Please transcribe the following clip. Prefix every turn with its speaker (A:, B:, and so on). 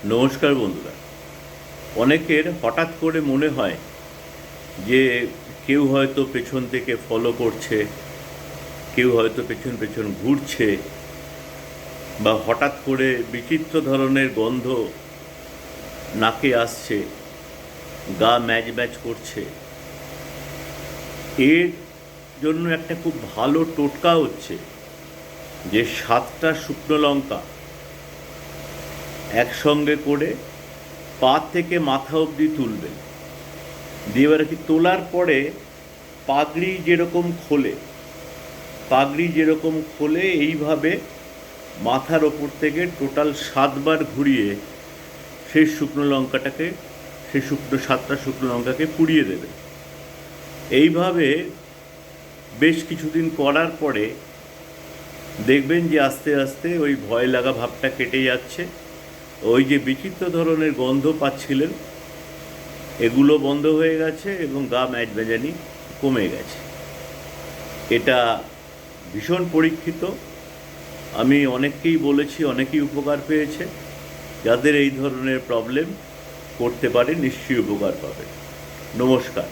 A: নমস্কার বন্ধুরা। অনেকের হঠাৎ করে মনে হয় যে কেউ হয়তো পেছন থেকে ফলো করছে, কেউ হয়তো পেছন পেছন ঘুরছে, বা হঠাৎ করে বিচিত্র ধরনের গন্ধ নাকে আসছে, গা ম্যাজ ম্যাজ করছে। এর জন্য একটা খুব ভালো টোটকা হচ্ছে যে 7টা শুকনো লঙ্কা একসঙ্গে করে পা থেকে মাথা অবধি তুলবেন। দিয়ে এবার কি তোলার পরে পাগড়ি যেরকম খোলে এইভাবে মাথার ওপর থেকে টোটাল 7বার ঘুরিয়ে সেই 7টা শুকনো লঙ্কাকে পুড়িয়ে দেবেন। এইভাবে বেশ কিছুদিন করার পরে দেখবেন যে আস্তে আস্তে ওই ভয় লাগা ভাবটা কেটে যাচ্ছে। ওই যে বিচিত্র ধরনের গন্ধ পাচ্ছিলেন এগুলো বন্ধ হয়ে গেছে এবং গা ম্যাজম্যাজানি কমে গেছে। এটা ভীষণ পরীক্ষিত। আমি অনেককেই বলেছি, অনেকেই উপকার পেয়েছে। যাদের এই ধরনের প্রবলেম করতে পারে নিশ্চয়ই উপকার পাবে। নমস্কার।